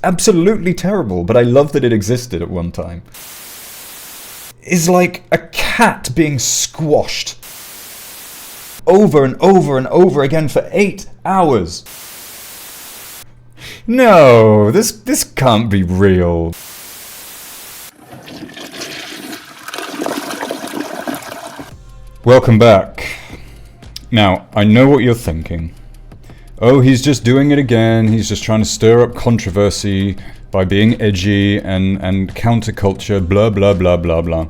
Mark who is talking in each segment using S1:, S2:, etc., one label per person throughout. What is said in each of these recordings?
S1: absolutely terrible, but I love that it existed at one time, is like a cat being squashed over and over and over again for 8 hours. No, this can't be real. Welcome back. Now, I know what you're thinking. Oh, he's just doing it again. He's just trying to stir up controversy by being edgy and counterculture, blah, blah, blah, blah, blah.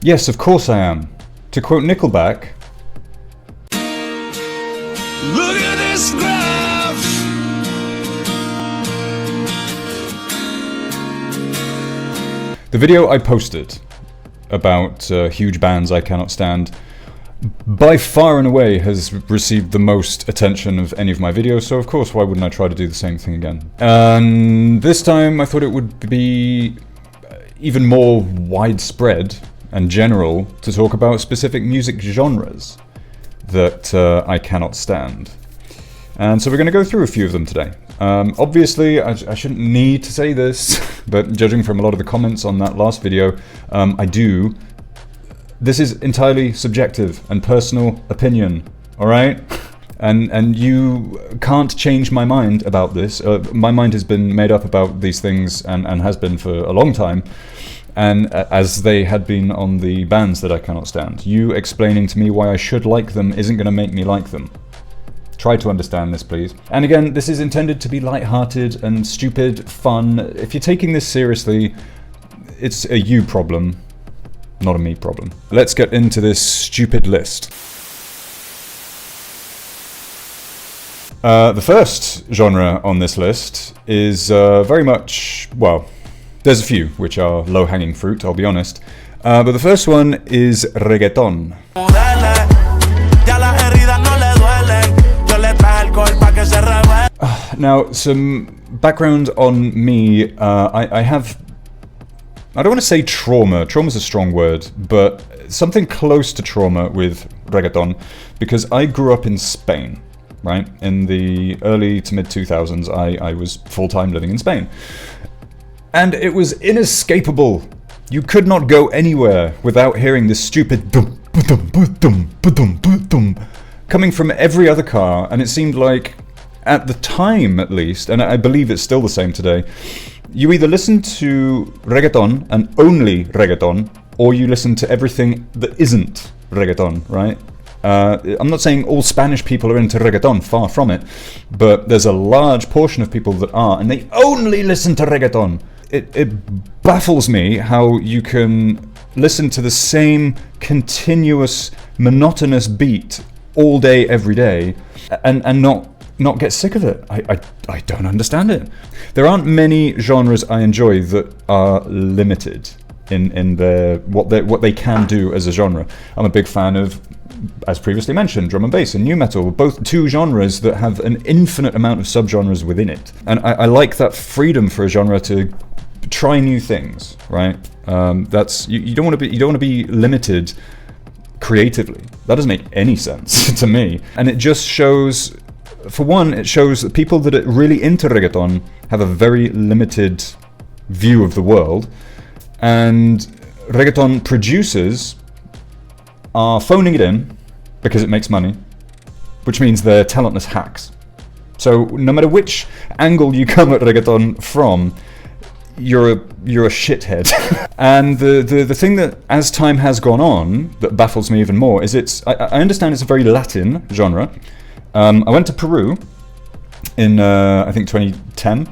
S1: Yes, of course I am. To quote Nickelback, look at this graph. The video I posted about huge bands I cannot stand by far and away has received the most attention of any of my videos, so of course why wouldn't I try to do the same thing again. And this time I thought it would be even more widespread and general to talk about specific music genres that I cannot stand. And so we're going to go through a few of them today. Obviously, I shouldn't need to say this, but judging from a lot of the comments on that last video, this is entirely subjective and personal opinion, alright? And you can't change my mind about this. My mind has been made up about these things and has been for a long time, and as they had been on the bands that I cannot stand. You explaining to me why I should like them isn't going to make me like them. Try to understand this, please. And again, this is intended to be lighthearted and stupid, fun. If you're taking this seriously, it's a you problem, not a me problem. Let's get into this stupid list. The first genre on this list is very much, well, there's a few which are low-hanging fruit, I'll be honest. But the first one is reggaeton. Now, some background on me. I have, I don't want to say trauma. Trauma's a strong word, but something close to trauma with reggaeton, because I grew up in Spain, right? In the early to mid 2000s, I was full-time living in Spain. And it was inescapable. You could not go anywhere without hearing this stupid dum, ba-dum, ba-dum, ba-dum, ba-dum, coming from every other car, and it seemed like, at the time at least, and I believe it's still the same today, you either listen to reggaeton and only reggaeton, or you listen to everything that isn't reggaeton, right? I'm not saying all Spanish people are into reggaeton, far from it, but there's a large portion of people that are, and they only listen to reggaeton. It baffles me how you can listen to the same continuous, monotonous beat all day, every day, and not get sick of it. I don't understand it. There aren't many genres I enjoy that are limited in their what they can do as a genre. I'm a big fan of, as previously mentioned, drum and bass and nu metal, both two genres that have an infinite amount of subgenres within it. And I like that freedom for a genre to try new things, right? That's you don't want to be limited creatively. That doesn't make any sense to me. And it just shows, for one, it shows that people that are really into reggaeton have a very limited view of the world, and reggaeton producers are phoning it in because it makes money, which means they're talentless hacks. So no matter which angle you come at reggaeton from, you're a shithead. And the thing that, as time has gone on, that baffles me even more is I understand it's a very Latin genre. I went to Peru in I think 2010,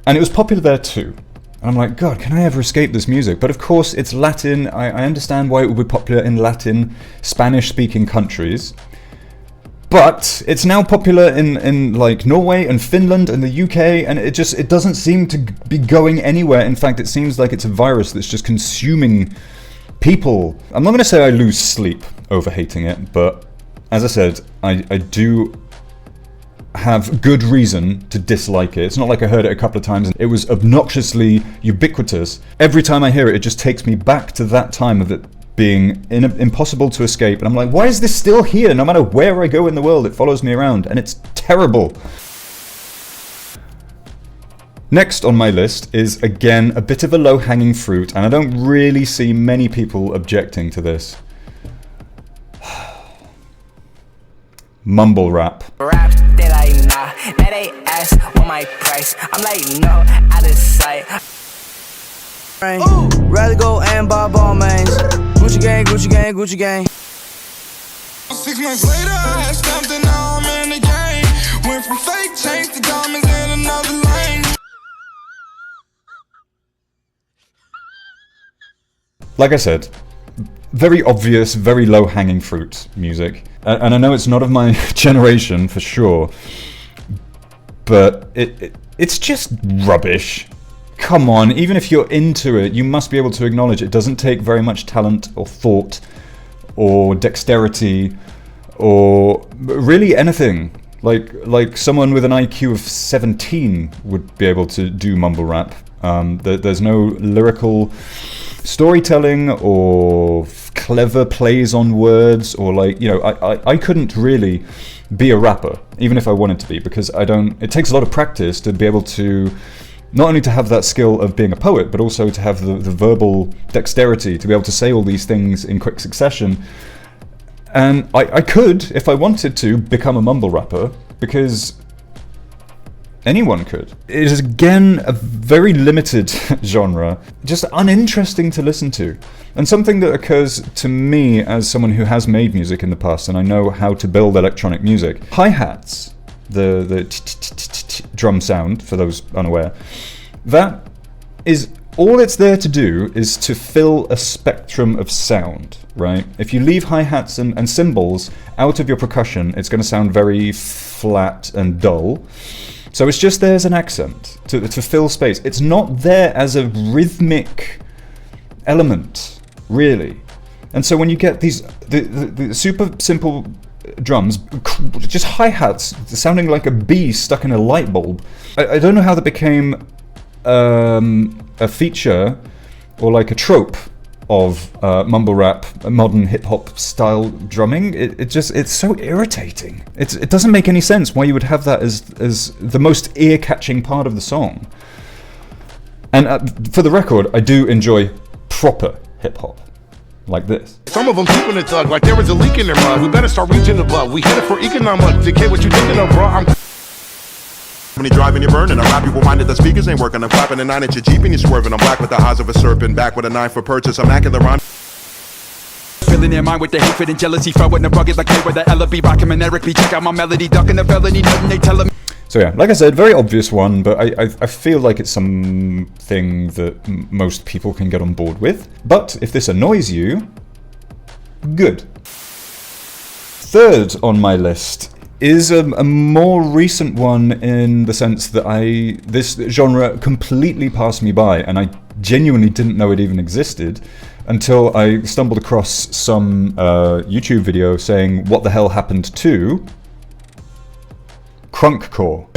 S1: and it was popular there too. And I'm like, God, can I ever escape this music? But of course, it's Latin. I understand why it would be popular in Latin, Spanish-speaking countries. But it's now popular in like Norway and Finland and the UK, and it doesn't seem to be going anywhere. In fact, it seems like it's a virus that's just consuming people. I'm not going to say I lose sleep over hating it, but as I said, I do have good reason to dislike it. It's not like I heard it a couple of times and it was obnoxiously ubiquitous. Every time I hear it, it just takes me back to that time of it being impossible to escape. And I'm like, why is this still here? No matter where I go in the world, it follows me around, and it's terrible. Next on my list is, again, a bit of a low-hanging fruit, and I don't really see many people objecting to this. Mumble rap.
S2: Raps that I nah, now they ask what my price. I'm like, no, out of sight.
S3: Ooh, rather go and buy ball mains. Gucci gang, Gucci gang, Gucci gang.
S4: 6 months later, I had stamped and now I'm in the game. Went from fake chains to diamonds in another lane.
S1: Like I said, very obvious, very low-hanging fruit music. And I know it's not of my generation, for sure, but it's just rubbish. Come on, even if you're into it, you must be able to acknowledge it doesn't take very much talent or thought or dexterity or really anything. Like someone with an IQ of 17 would be able to do mumble rap. There's no lyrical storytelling or clever plays on words, or I couldn't really be a rapper, even if I wanted to be, because it takes a lot of practice to be able to not only to have that skill of being a poet, but also to have the verbal dexterity to be able to say all these things in quick succession. And I could, if I wanted to, become a mumble rapper, because anyone could. It is, again, a very limited genre, just uninteresting to listen to. And something that occurs to me as someone who has made music in the past, and I know how to build electronic music. Hi-hats, the drum sound, for those unaware, that is, all it's there to do is to fill a spectrum of sound, right? If you leave hi-hats and cymbals out of your percussion, it's going to sound very flat and dull. So it's just there as an accent to fill space. It's not there as a rhythmic element, really. And so when you get these the super simple drums, just hi-hats sounding like a bee stuck in a light bulb, I don't know how that became a feature or like a trope of mumble rap, modern hip-hop style drumming. It's so irritating. It doesn't make any sense why you would have that as the most ear-catching part of the song. And for the record, I do enjoy proper hip-hop, like this.
S5: Some of them keeping it thug, like there was a leak in their mud. We better start reaching above. We hit it for economic. Kid, what you thinking of, bro? I'm when you driving, you're burning. I rap you reminded the speakers ain't working. I'm clapping a 9 at your Jeep and you're swerving. I'm black with the eyes of a serpent, back with a 9 for purchase. I'm acting the rhyme.
S6: Filling their mind with the hatred and jealousy, throwing the rugged like they were the Ella B. Rockin' and Eric B. Check out my melody, ducking the felony, nothing they tell them.
S1: So yeah, like I said, very obvious one, but I feel like it's something that most people can get on board with. But if this annoys you, good. Third on my list is a more recent one, in the sense that this genre completely passed me by, and I genuinely didn't know it even existed until I stumbled across some YouTube video saying what the hell happened to crunkcore.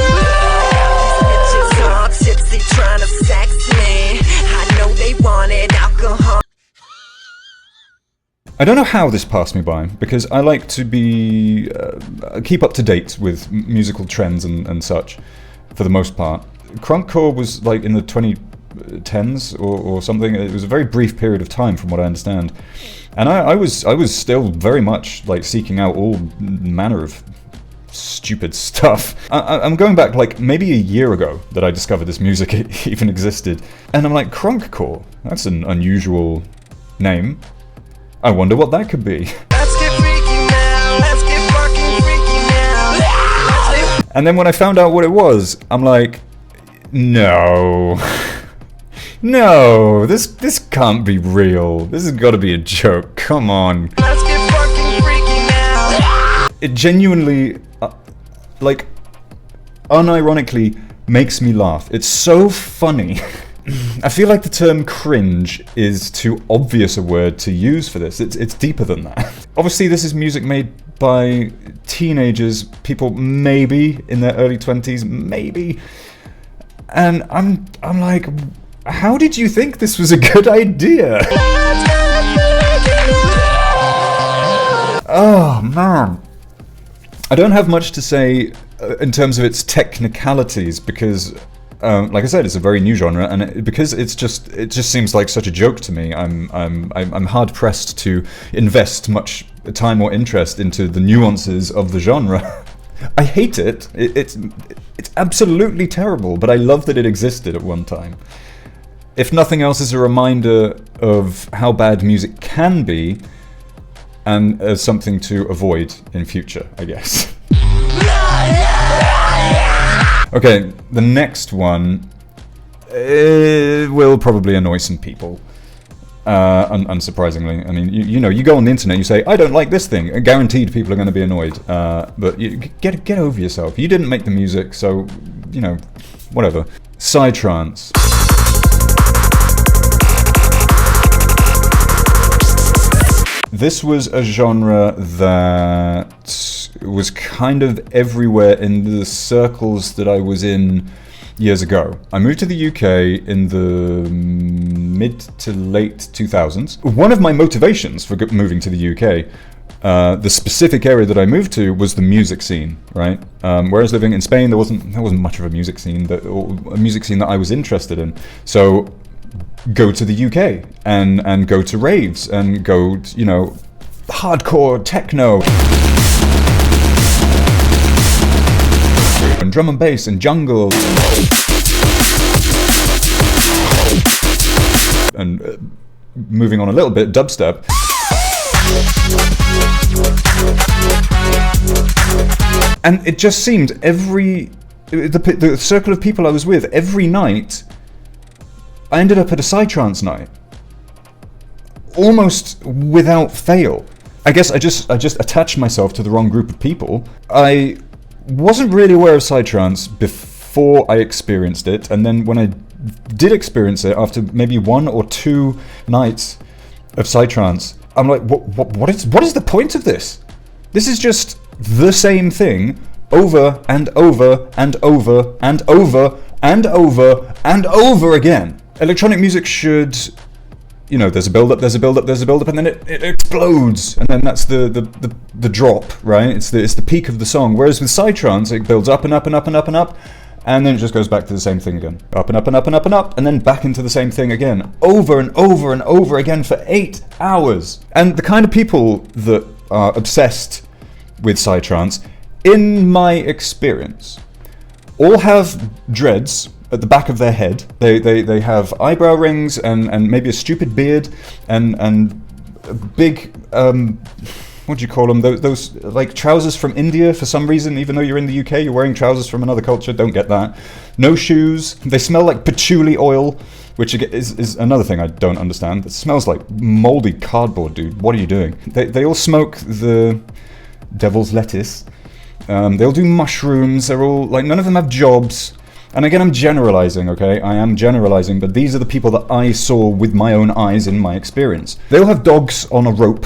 S1: I don't know how this passed me by, because I like to be keep up to date with musical trends and such, for the most part. Crunkcore was like in the 2010s or something. It was a very brief period of time, from what I understand, and I was still very much like seeking out all manner of stupid stuff. I'm going back like maybe a year ago that I discovered this music even existed, and I'm like, crunkcore? That's an unusual name. I wonder what that could be.
S3: Let's get freaky now. Let's get fucking freaky now.
S1: And then when I found out what it was, I'm like, no. No, this can't be real. This has got to be a joke. Come on.
S3: Let's get fucking freaky now.
S1: It genuinely, like, unironically makes me laugh. It's so funny. I feel like the term cringe is too obvious a word to use for this. It's deeper than that. Obviously, this is music made by teenagers, people maybe in their early 20s, maybe. And I'm like, how did you think this was a good idea? Oh, man. I don't have much to say in terms of its technicalities, because Like I said, it's a very new genre, and because it just seems like such a joke to me. I'm hard pressed to invest much time or interest into the nuances of the genre. I hate it. It's absolutely terrible, but I love that it existed at one time. If nothing else, as a reminder of how bad music can be, and as something to avoid in future, I guess. Okay, the next one will probably annoy some people. Unsurprisingly, I mean, you know, you go on the internet, you say, "I don't like this thing," and guaranteed people are going to be annoyed. But you get over yourself. You didn't make the music, so you know, whatever. Psytrance. This was a genre that was kind of everywhere in the circles that I was in years ago. I moved to the UK in the mid to late 2000s. One of my motivations for moving to the UK, the specific area that I moved to, was the music scene, right? Whereas living in Spain, there wasn't much of a music scene, or a music scene that I was interested in. So go to the UK and go to raves and go, you know, hardcore techno and drum and bass and jungle and moving on a little bit, dubstep. And it just seemed the circle of people I was with every night, I ended up at a psytrance night, almost without fail. I guess I just attached myself to the wrong group of people. I wasn't really aware of psytrance before I experienced it, and then when I did experience it, after maybe 1 or 2 nights of psytrance, I'm like, what is the point of this? This is just the same thing over and over and over and over and over and over again. Electronic music should, you know, there's a build-up, there's a build-up, there's a build-up, and then it explodes, and then that's the drop, right? It's the peak of the song. Whereas with psytrance, it builds up and up and up and up and up, and then it just goes back to the same thing again. Up and up and up and up and up, and then back into the same thing again. Over and over and over again for 8 hours. And the kind of people that are obsessed with psytrance, in my experience, all have dreads at the back of their head. They have eyebrow rings and maybe a stupid beard and big what do you call them? Those like trousers from India for some reason. Even though you're in the UK, you're wearing trousers from another culture. Don't get that. No shoes. They smell like patchouli oil, which is another thing I don't understand. It smells like moldy cardboard, dude. What are you doing? They all smoke the devil's lettuce. They all do mushrooms. They're all like, none of them have jobs. And again, I'm generalizing, okay? I am generalizing, but these are the people that I saw with my own eyes in my experience. They all have dogs on a rope,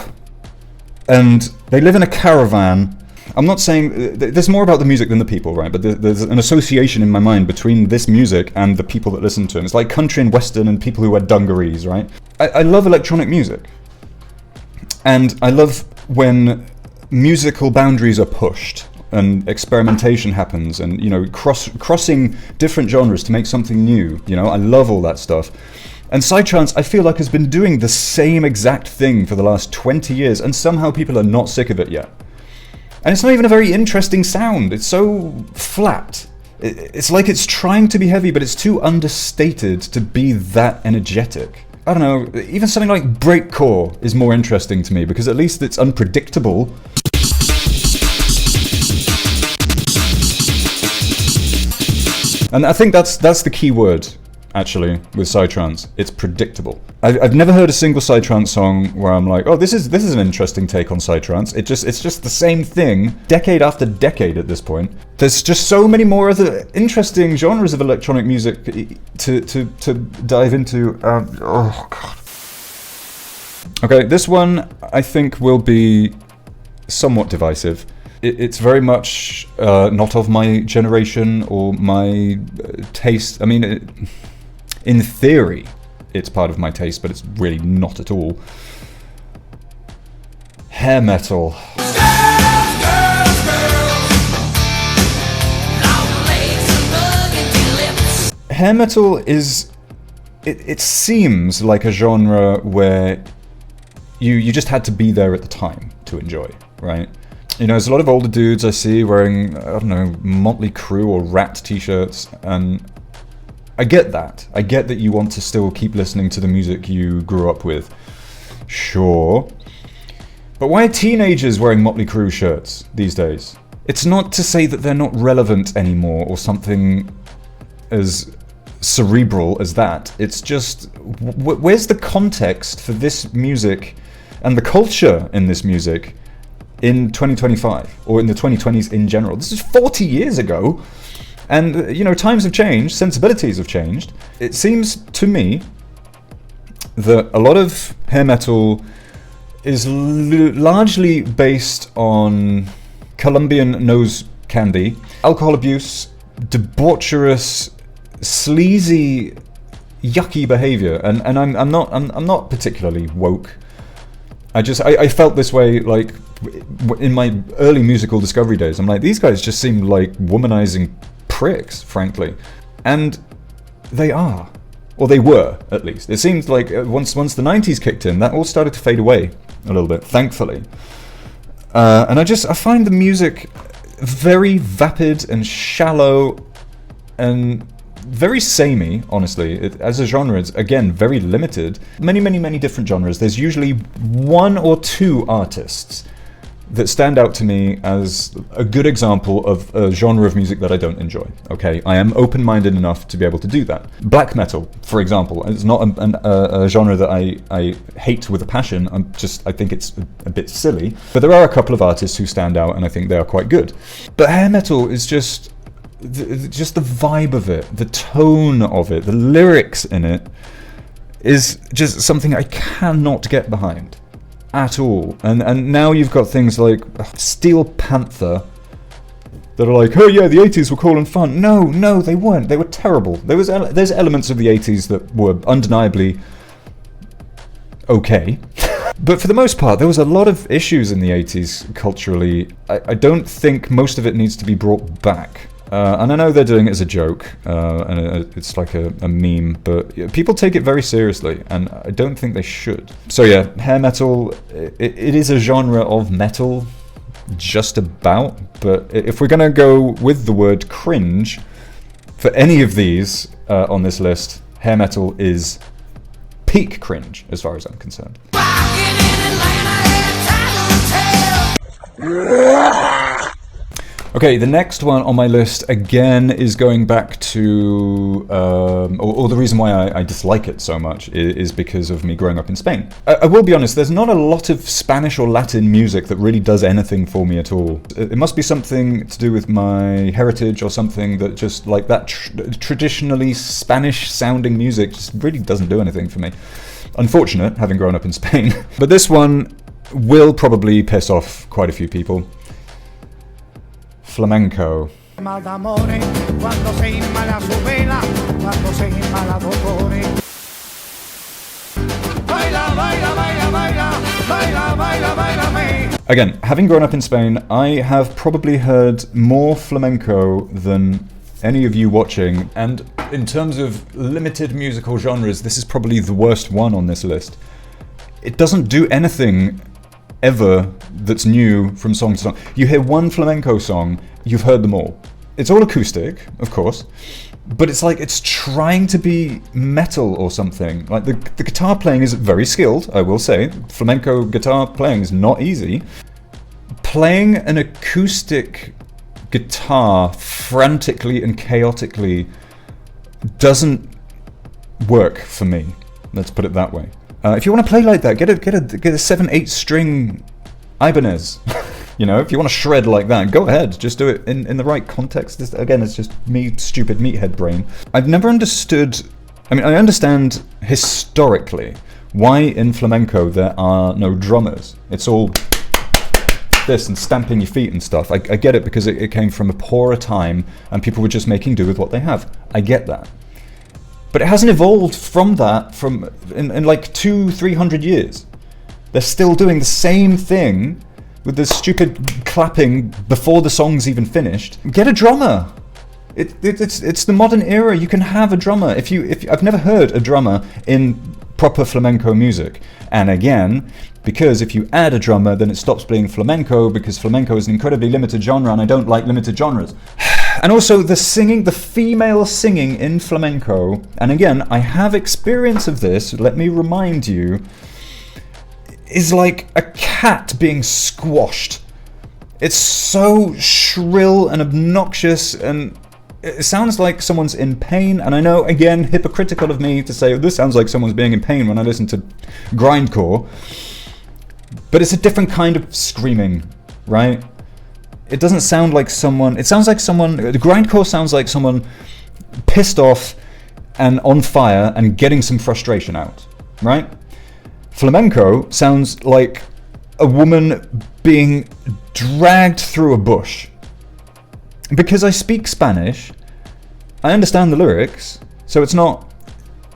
S1: and they live in a caravan. I'm not saying, there's more about the music than the people, right? But there's an association in my mind between this music and the people that listen to it. It's like country and western and people who wear dungarees, right? I love electronic music. And I love when musical boundaries are pushed and experimentation happens, and, you know, crossing different genres to make something new. You know, I love all that stuff. And psytrance, I feel like, has been doing the same exact thing for the last 20 years, and somehow people are not sick of it yet. And it's not even a very interesting sound. It's so flat. It's like it's trying to be heavy, but it's too understated to be that energetic. I don't know, even something like breakcore is more interesting to me, because at least it's unpredictable. And I think that's the key word, actually, with psytrance. It's predictable. I've never heard a single psytrance song where I'm like, oh, this is an interesting take on psytrance. It's just the same thing, decade after decade at this point. There's just so many more other interesting genres of electronic music to dive into. Oh god. Okay, this one I think will be somewhat divisive. It's very much not of my generation or my taste. I mean, in theory, it's part of my taste, but it's really not at all. Hair metal. hair metal is... It seems like a genre where you just had to be there at the time to enjoy, right? You know, there's a lot of older dudes I see wearing, I don't know, Motley Crue or Rat t-shirts, and I get that. I get that you want to still keep listening to the music you grew up with. Sure. But why are teenagers wearing Motley Crue shirts these days? It's not to say that they're not relevant anymore or something as cerebral as that. It's just, where's the context for this music and the culture in this music in 2025 or in the 2020s in general? This is 40 years ago, and you know, times have changed, sensibilities have changed. It seems to me that a lot of hair metal is largely based on Colombian nose candy, alcohol abuse, debaucherous, sleazy, yucky behavior, and I'm not particularly woke. I felt this way like in my early musical discovery days. I'm like, these guys just seem like womanizing pricks, frankly, and they are, or they were at least. It seems like once the 90s kicked in, that all started to fade away a little bit, thankfully. And I find the music very vapid and shallow and very samey, honestly. As a genre, it's, again, very limited. Many different genres. There's usually one or two artists that stand out to me as a good example of a genre of music that I don't enjoy. Okay, I am open-minded enough to be able to do that. Black metal, for example, is not a genre that I hate with a passion. I think it's a bit silly. But there are a couple of artists who stand out, and I think they are quite good. But hair metal is just the vibe of it, the tone of it, the lyrics in it is just something I cannot get behind at all. And now you've got things like Steel Panther that are like, oh yeah, the 80s were cool and fun. No, they weren't. They were terrible. There's elements of the 80s that were undeniably okay. But for the most part, there was a lot of issues in the 80s culturally. I don't think most of it needs to be brought back. And I know they're doing it as a joke, and it's like a meme, but people take it very seriously, and I don't think they should. So yeah, hair metal, it is a genre of metal, just about, but if we're gonna go with the word cringe, for any of these on this list, hair metal is peak cringe, as far as I'm concerned. Okay, the next one on my list, again, is going back to, or the reason why I dislike it so much is because of me growing up in Spain. I will be honest, there's not a lot of Spanish or Latin music that really does anything for me at all. It must be something to do with my heritage or something that just, like that traditionally Spanish-sounding music just really doesn't do anything for me. Unfortunate, having grown up in Spain. But this one will probably piss off quite a few people. Flamenco. Again, having grown up in Spain, I have probably heard more flamenco than any of you watching, and in terms of limited musical genres, this is probably the worst one on this list. It doesn't do anything ever that's new from song to song. You hear one flamenco song, you've heard them all. It's all acoustic, of course, but it's like it's trying to be metal or something. Like the guitar playing is very skilled, I will say. Flamenco guitar playing is not easy. Playing an acoustic guitar frantically and chaotically doesn't work for me. Let's put it that way. If you want to play like that, get a 7/8 string Ibanez. You know, if you want to shred like that, go ahead. Just do it in the right context. This, again, it's just me, stupid meathead brain. I've never understood. I mean, I understand historically why in flamenco there are no drummers. It's all this and stamping your feet and stuff. I get it because it came from a poorer time and people were just making do with what they have. I get that. But it hasn't evolved from that in like 200-300 years. They're still doing the same thing with this stupid clapping before the song's even finished. Get a drummer. It's the modern era. You can have a drummer. If I've never heard a drummer in proper flamenco music. And again, because if you add a drummer, then it stops being flamenco, because flamenco is an incredibly limited genre, and I don't like limited genres. And also the female singing in flamenco, and again, I have experience of this, let me remind you, is like a cat being squashed. It's so shrill and obnoxious, and it sounds like someone's in pain. And I know, again, hypocritical of me to say, oh, this sounds like someone's being in pain when I listen to grindcore. But it's a different kind of screaming, right? It doesn't sound like someone... It sounds like someone... The grindcore sounds like someone pissed off and on fire and getting some frustration out, right? Flamenco sounds like a woman being dragged through a bush. Because I speak Spanish, I understand the lyrics, so it's not...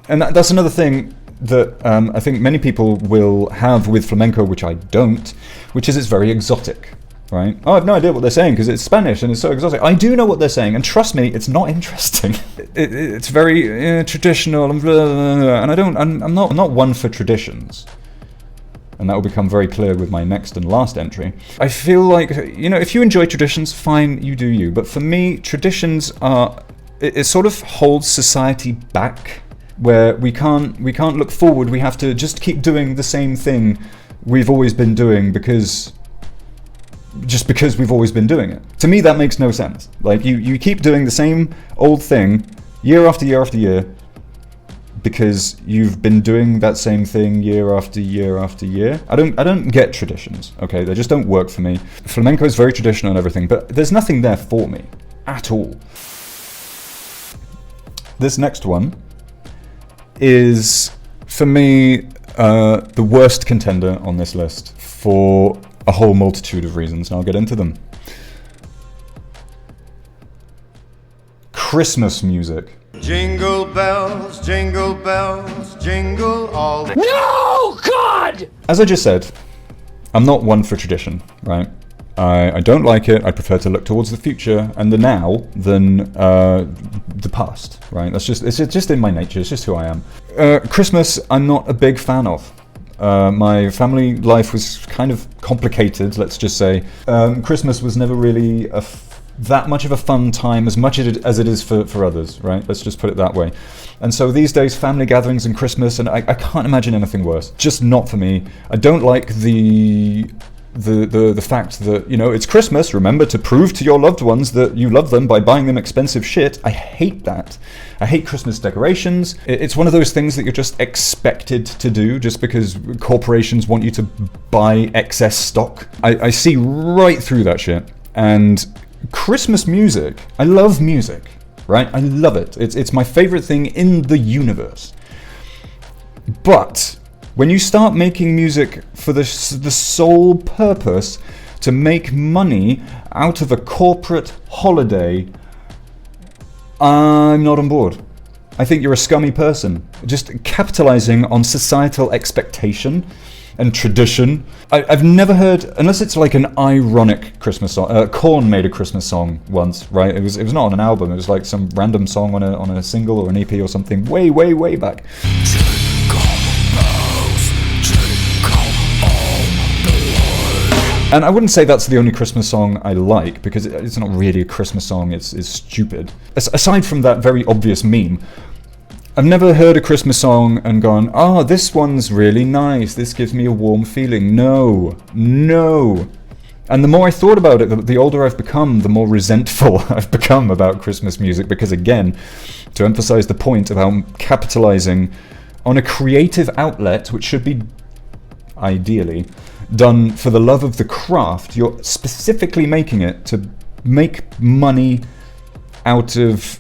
S1: And that's another thing that I think many people will have with flamenco, which I don't, which is it's very exotic, right? Oh, I have no idea what they're saying because it's Spanish and it's so exotic. I do know what they're saying, and trust me, it's not interesting. It's very traditional and blah, blah, blah, and I'm not one for traditions. And that will become very clear with my next and last entry. I feel like, if you enjoy traditions, fine, you do you. But for me, traditions are... It sort of holds society back, where we can't look forward. We have to just keep doing the same thing we've always been doing because we've always been doing it. To me, that makes no sense. Like, you keep doing the same old thing year after year after year, because you've been doing that same thing year after year after year. I don't get traditions, okay? They just don't work for me. Flamenco is very traditional and everything, but there's nothing there for me at all. This next one is, for me, the worst contender on this list for a whole multitude of reasons, and I'll get into them. Christmas music.
S3: Jingle bells, jingle all the...
S2: No, God!
S1: As I just said, I'm not one for tradition, right? I don't like it. I prefer to look towards the future and the now than the past, right? It's just in my nature. It's just who I am. Christmas, I'm not a big fan of. My family life was kind of complicated, let's just say. Christmas was never really that much of a fun time as much as it is for others, right? Let's just put it that way. And so these days, family gatherings and Christmas, and I can't imagine anything worse. Just not for me. I don't like the fact that, it's Christmas, remember to prove to your loved ones that you love them by buying them expensive shit. I hate that. I hate Christmas decorations. It's one of those things that you're just expected to do just because corporations want you to buy excess stock. I see right through that shit. And Christmas music, I love music, right? I love it. It's my favorite thing in the universe. But when you start making music for the sole purpose to make money out of a corporate holiday, I'm not on board. I think you're a scummy person, just capitalizing on societal expectation and tradition. I've never heard, unless it's like an ironic Christmas song. Korn made a Christmas song once, right? It was not on an album. It was like some random song on a single or an EP or something way back. And I wouldn't say that's the only Christmas song I like, because it's not really a Christmas song, it's stupid. Aside from that very obvious meme, I've never heard a Christmas song and gone, oh, this one's really nice, this gives me a warm feeling. No. And the more I thought about it, the older I've become, the more resentful I've become about Christmas music, because again, to emphasize the point of how capitalizing on a creative outlet, which should be, ideally, done for the love of the craft, you're specifically making it to make money out of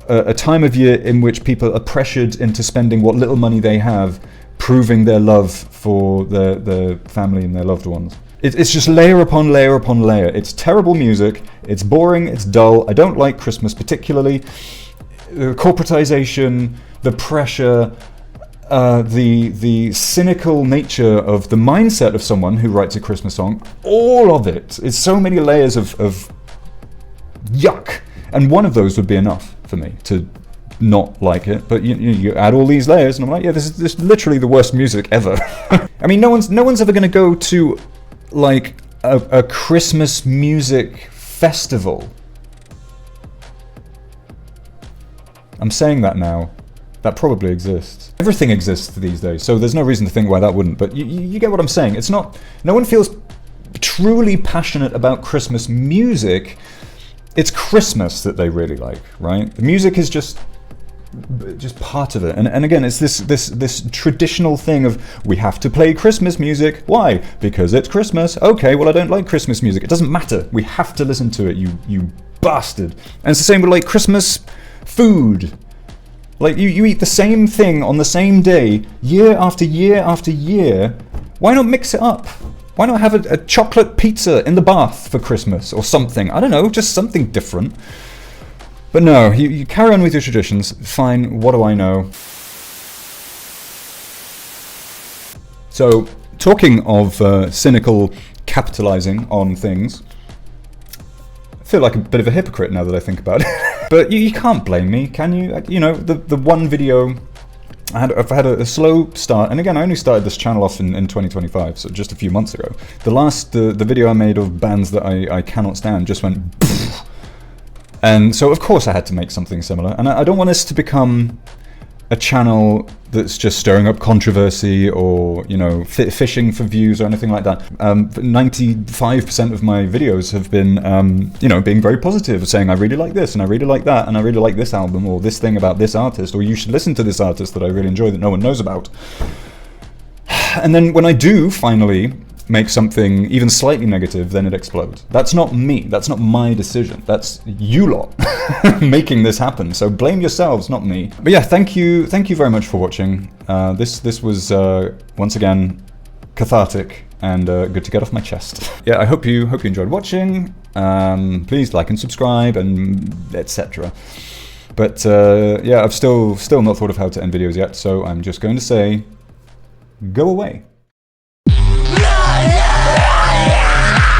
S1: a time of year in which people are pressured into spending what little money they have, proving their love for their family and their loved ones. It's just layer upon layer upon layer. It's terrible music, it's boring, it's dull. I don't like Christmas particularly. The corporatization, the pressure, the cynical nature of the mindset of someone who writes a Christmas song, all of it is so many layers of yuck And one of those would be enough for me to not like it. But you add all these layers, and I'm like, yeah, this is literally the worst music ever. I mean, no one's ever going to go to like a Christmas music festival. I'm saying that now. That probably exists. Everything exists these days, so there's no reason to think why that wouldn't. But you get what I'm saying. It's not. No one feels truly passionate about Christmas music. It's Christmas that they really like, right? The music is just part of it. And again, it's this traditional thing of we have to play Christmas music. Why? Because it's Christmas. Okay, well I don't like Christmas music. It doesn't matter. We have to listen to it. You bastard. And it's the same with like Christmas food. Like, you eat the same thing on the same day, year after year after year. Why not mix it up? Why not have a chocolate pizza in the bath for Christmas or something? I don't know, just something different. But no, you carry on with your traditions. Fine, what do I know? So, talking of cynical capitalizing on things, I feel like a bit of a hypocrite now that I think about it. But you can't blame me, can you? You know, the one video, I've had a slow start, and again, I only started this channel off in 2025, so just a few months ago. The video I made of bands that I cannot stand just went pfft. And so of course I had to make something similar, and I don't want this to become a channel that's just stirring up controversy or, you know, fishing for views or anything like that. 95% of my videos have been, you know, being very positive, saying I really like this and I really like that and I really like this album or this thing about this artist, or you should listen to this artist that I really enjoy that no one knows about. And then when I do finally make something even slightly negative, then it explodes. That's not me. That's not my decision. That's you lot making this happen. So blame yourselves, not me. But yeah, thank you very much for watching. This was once again cathartic and good to get off my chest. Yeah, I hope you enjoyed watching. Please like and subscribe and etc. But yeah, I've still not thought of how to end videos yet, so I'm just going to say, go away.